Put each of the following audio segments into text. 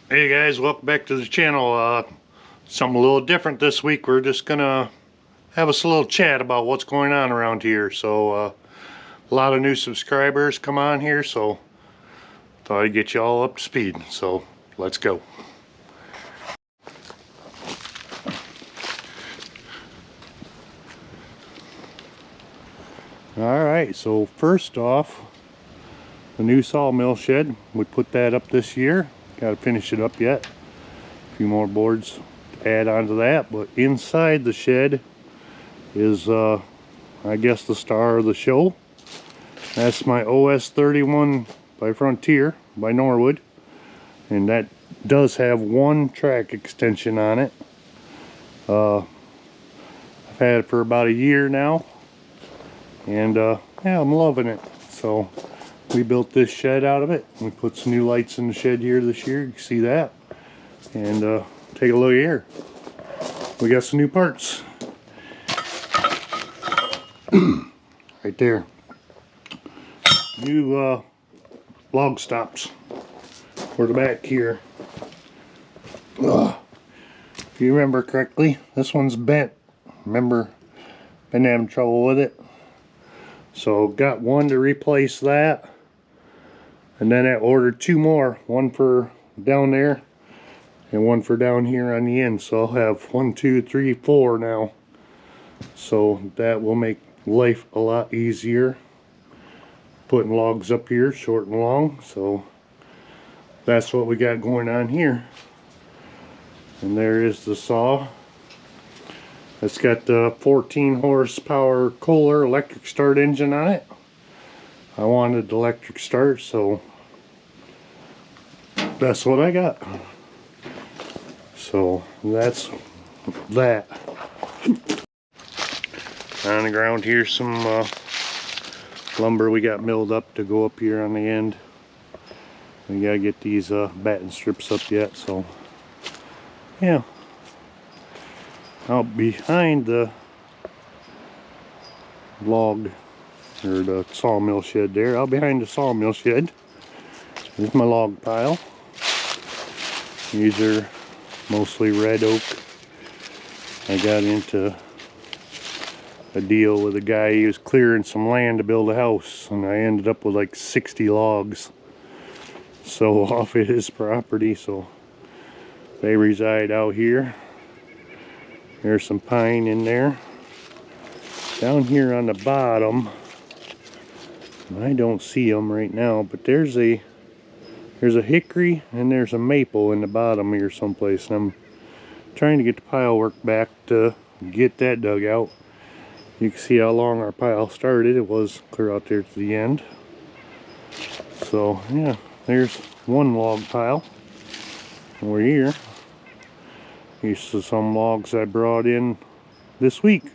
Hey guys, welcome back to the channel. Something a little different this week. We're just gonna have us a little chat about what's going on around here. So a lot of new subscribers come on here, so thought I'd get you all up to speed. So let's go. Alright, so first off, the new sawmill shed. We put that up this year. Got to finish it up yet. A few more boards to add on to that, but inside the shed is I guess the star of the show. That's my OS 31 by Frontier by Norwood, and that does have one track extension on it. I've had it for about a year now, and yeah, I'm loving it. So we built this shed out of it. We put some new lights in the shed here this year. You can see that. And take a look here. We got some new parts. Right there. New log stops for the back here. If you remember correctly, this one's bent. Remember, been having trouble with it. So got one to replace that. And then I ordered two more, one for down there and one for down here on the end. So I'll have 1, 2, 3, 4 now. So that will make life a lot easier. Putting logs up here, short and long. So that's what we got going on here. And there is the saw. It's got the 14 horsepower Kohler electric start engine on it. I wanted electric start, so that's what I got. So that's that. On the ground here, some lumber we got milled up to go up here on the end. We gotta get these batten strips up yet, so yeah. Out behind the log, or the sawmill shed there, out behind the sawmill shed, there's my log pile. These are mostly red oak. I got into a deal with a guy. He was clearing some land to build a house, and I ended up with like 60 logs so off of his property. So they reside out here. There's some pine in there. Down here on the bottom, I don't see them right now, but there's a hickory and there's a maple in the bottom here someplace, and I'm trying to get the pile work back to get that dug out. You can see how long our pile started. It was clear out there to the end. So yeah, there's one log pile over here. These are some logs I brought in this week.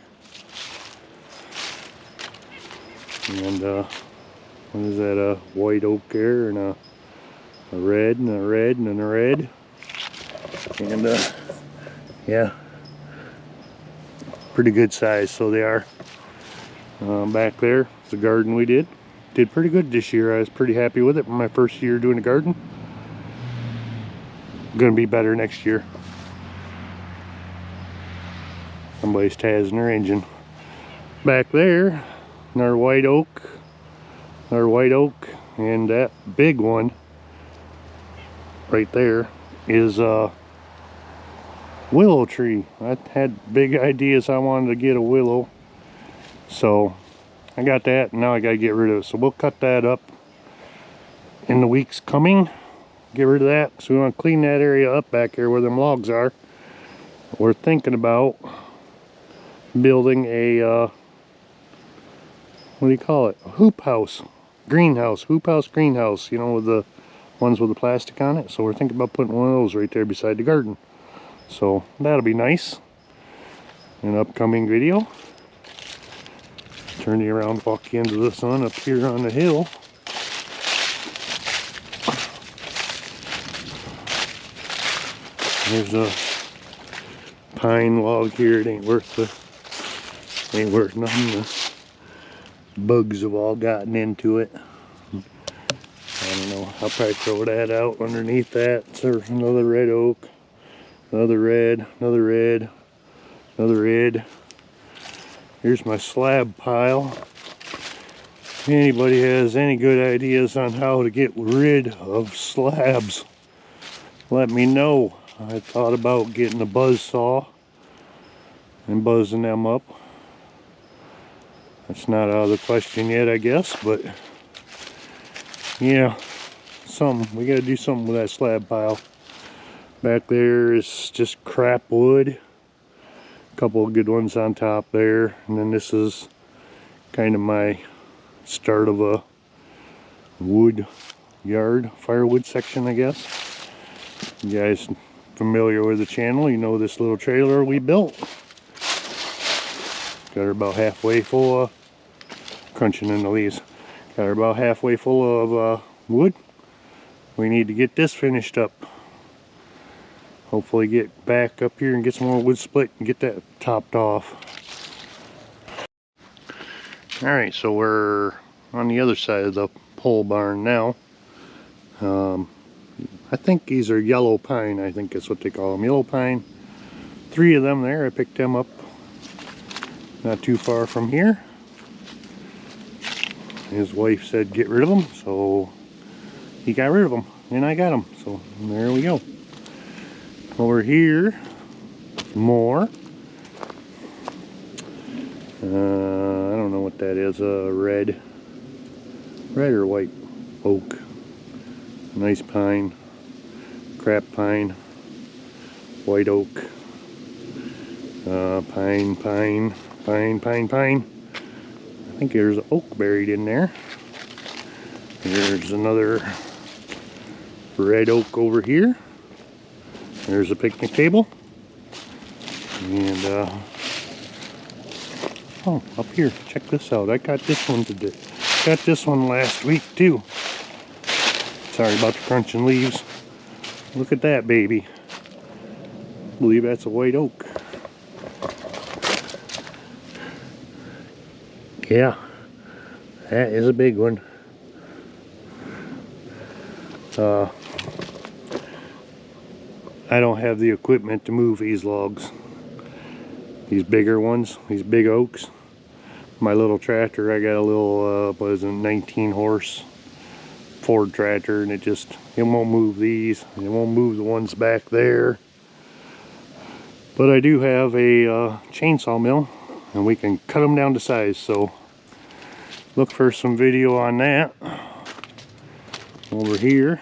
And what is that, a white oak there, and a red and a red and a red. And yeah, pretty good size, so they are. Back there, it's a garden we did pretty good this year. I was pretty happy with it. My first year doing a garden. Gonna be better next year. Somebody's tazzing their engine. Back there, another white oak, and that big one right there is a willow tree. I had big ideas. I wanted to get a willow, so I got that, and now I gotta get rid of it. So we'll cut that up in the weeks coming, get rid of that. So we want to clean that area up back here where them logs are. We're thinking about building a what do you call it, a hoop house, greenhouse, hoop house, greenhouse, you know, with the ones with the plastic on it. So we're thinking about putting one of those right there beside the garden. So that'll be nice. An upcoming video. Turn you around, walk you into the sun up here on the hill. There's a pine log here. It ain't worth nothing. The bugs have all gotten into it. don't know, I'll probably throw that out underneath that. There's another red oak, another red, another red, another red. Here's my slab pile. If anybody has any good ideas on how to get rid of slabs, let me know. I thought about getting a buzz saw and buzzing them up. That's not out of the question yet, I guess, but yeah, we gotta do something with that slab pile. Back there is just crap wood. A couple of good ones on top there, and then this is kind of my start of a wood yard, firewood section, I guess. You guys familiar with the channel, you know this little trailer we built. Got her about halfway full of, crunching in the leaves. Got her about halfway full of wood. We need to get this finished up. Hopefully get back up here and get some more wood split and get that topped off. Alright, so we're on the other side of the pole barn now. I think these are yellow pine, I think that's what they call them, yellow pine. 3 of them there, I picked them up not too far from here. His wife said get rid of them, so he got rid of them, and I got them, so there we go. Over here, more. I don't know what that is, red or white oak. Nice pine, crap pine, white oak, pine. I think there's an oak buried in there. There's another red oak over here. There's a picnic table. And oh, up here, check this out. I got this one today. Got this one last week too. Sorry about the crunching leaves. Look at that baby. I believe that's a white oak. Yeah, that is a big one. I don't have the equipment to move these logs. These bigger ones, these big oaks. My little tractor, I got a little, what is it, 19 horse Ford tractor, and it won't move these. It won't move the ones back there. But I do have a chainsaw mill, and we can cut them down to size, so look for some video on that. Over here,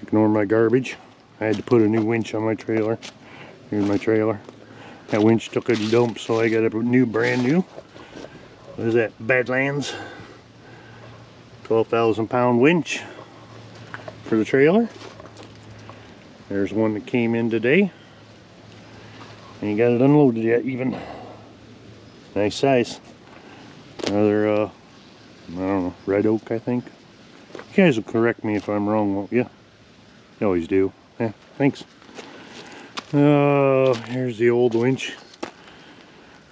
ignore my garbage. I had to put a new winch on my trailer. Here's my trailer. That winch took a dump, so I got a new, brand new. What is that? Badlands 12,000 pound winch for the trailer. There's one that came in today. Ain't got it unloaded yet even. Nice size. Another, I don't know, red oak, I think. You guys will correct me if I'm wrong, won't you? You always do. Yeah, thanks. Here's the old winch.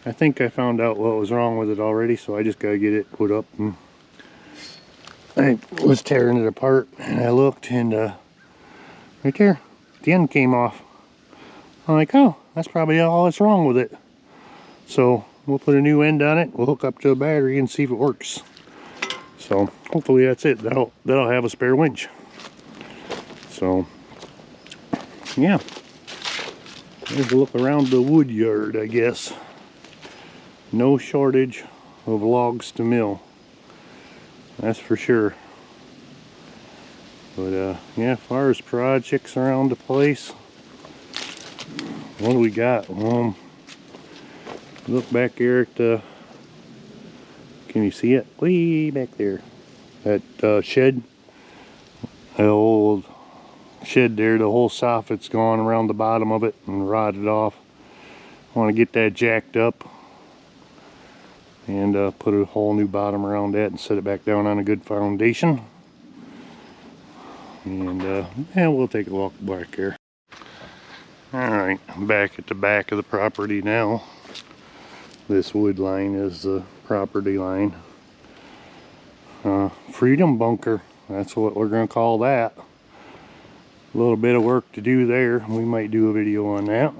I think I found out what was wrong with it already, so I just gotta get it put up. And I was tearing it apart, and I looked, and right there, the end came off. I'm like, oh, that's probably all that's wrong with it. So we'll put a new end on it. We'll hook up to a battery and see if it works. So hopefully that's it. That'll have a spare winch. So yeah, there's a look around the wood yard, I guess. No shortage of logs to mill, that's for sure. But yeah, as far as projects around the place, what do we got? Look back here at the, can you see it? Way back there. That shed, the old shed there, the whole soffit's gone around the bottom of it and rotted off. I want to get that jacked up and put a whole new bottom around that and set it back down on a good foundation. And yeah, we'll take a walk back here. Alright, I'm back at the back of the property now. This wood line is the property line. Freedom bunker. that's what we're gonna call that. A little bit of work to do there. We might do a video on that.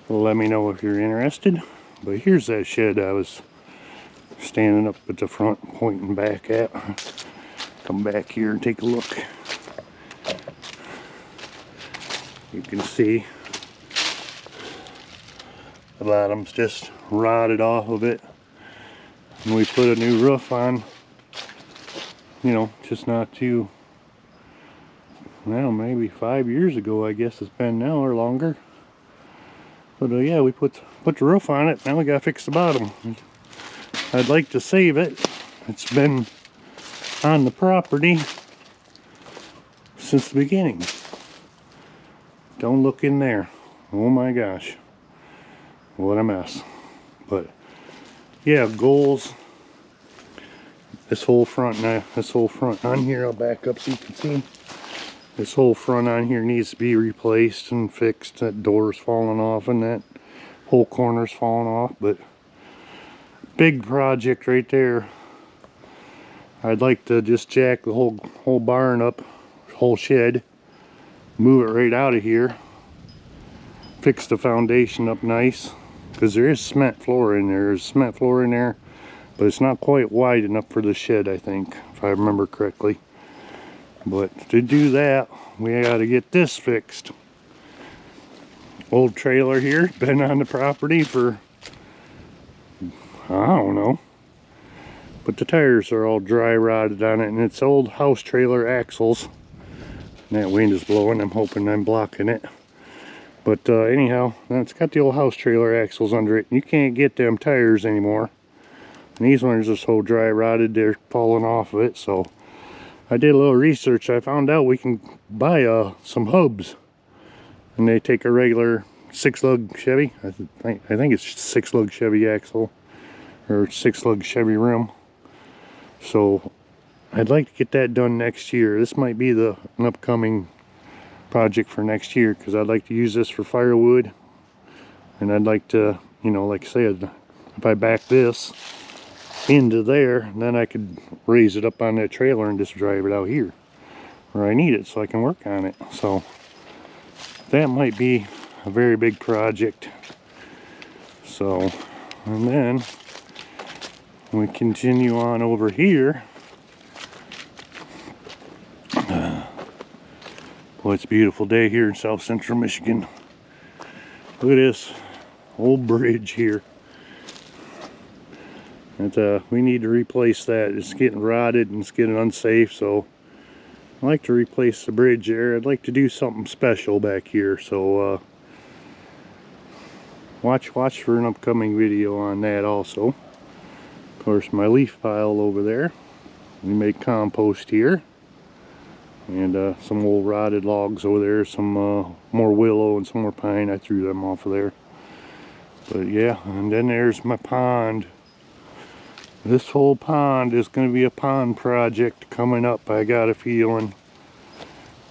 Let me know if you're interested. But here's that shed I was standing up at the front pointing back at. Come back here and take a look. You can see the bottom's just rotted off of it. And we put a new roof on, you know, just not too, well, maybe 5 years ago, I guess it's been now, or longer. But yeah, we put the roof on it. Now we gotta fix the bottom. I'd like to save it. It's been on the property since the beginning. Don't look in there. Oh my gosh, what a mess. But yeah, goals. This whole front on here, I'll back up so you can see. This whole front on here needs to be replaced and fixed. That door's falling off and that whole corner's falling off. But big project right there. I'd like to just jack the whole barn up, whole shed, move it right out of here, fix the foundation up nice, because there is cement floor in there. There's cement floor in there, but it's not quite wide enough for the shed, I think, if I remember correctly. But to do that, we got to get this fixed. Old trailer here, been on the property for, I don't know, but the tires are all dry rotted on it, and it's old house trailer axles. And that wind is blowing. I'm hoping I'm blocking it. But anyhow, it's got the old house trailer axles under it. You can't get them tires anymore. And these ones are so dry rotted, they're falling off of it. So I did a little research. I found out we can buy some hubs, and they take a regular 6-lug Chevy. I think it's 6-lug Chevy axle, or 6-lug Chevy rim. So I'd like to get that done next year. This might be an upcoming project for next year, because I'd like to use this for firewood, and I'd like to, you know, like I said, if I back this into there, then I could raise it up on that trailer and just drive it out here where I need it so I can work on it. So that might be a very big project. So, and then we continue on over here. Boy, it's a beautiful day here in South Central Michigan. Look at this old bridge here. We need to replace that. It's getting rotted and it's getting unsafe, so I'd like to replace the bridge there. I'd like to do something special back here, so watch for an upcoming video on that also. Of course, my leaf pile over there. We make compost here, and some old rotted logs over there, some more willow and some more pine. I threw them off of there. But yeah, and then there's my pond. This whole pond is going to be a pond project coming up, I got a feeling.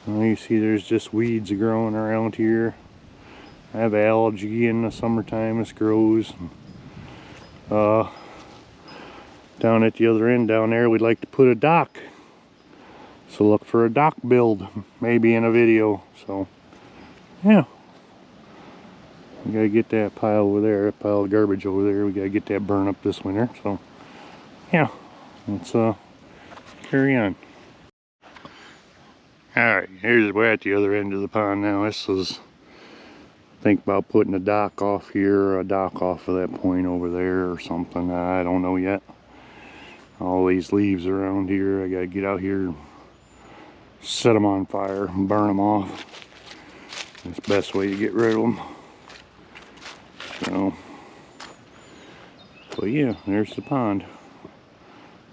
You see there's just weeds growing around here. I have algae in the summertime. This grows. Down at the other end down there, we'd like to put a dock. So look for a dock build, maybe in a video. So yeah, we gotta get that pile over there, that pile of garbage over there. We gotta get that burned up this winter. So yeah, let's carry on. Alright, we're at the other end of the pond now. This was, think about putting a dock off here, or a dock off of that point over there or something. I don't know yet. All these leaves around here, I gotta get out here, set them on fire and burn them off. That's the best way to get rid of them. So, but yeah, there's the pond.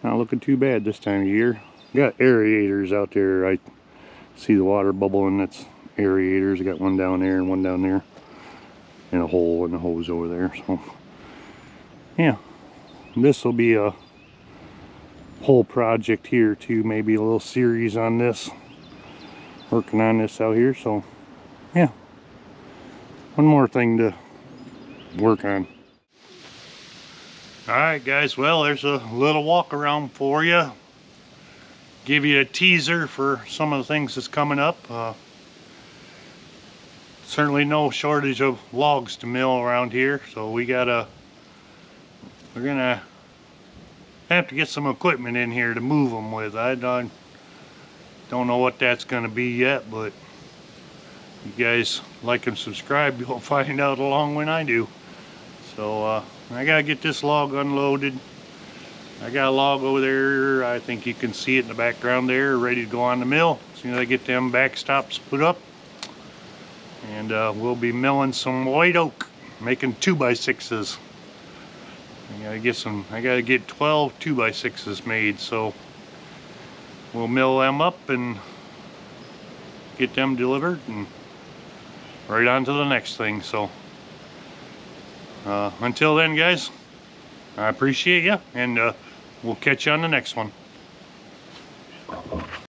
Not looking too bad this time of year. Got aerators out there. I see the water bubbling. That's aerators. I got one down there and one down there, and a hole in the hose over there. So yeah, this will be a whole project here too. Maybe a little series on this, working on this out here. So yeah, one more thing to work on. Alright guys, well, there's a little walk around for you. give you a teaser for some of the things that's coming up. Certainly no shortage of logs to mill around here, so we're gonna have to get some equipment in here to move them with. I don't know what that's gonna be yet, but you guys like and subscribe, you'll find out along when I do. So I gotta get this log unloaded. I got a log over there, I think you can see it in the background there, ready to go on the mill as soon as I get them backstops put up. And we'll be milling some white oak, making 2x6s. I gotta get 12 2x6s made, so we'll mill them up and get them delivered and right on to the next thing. So until then, guys, I appreciate you, and we'll catch you on the next one.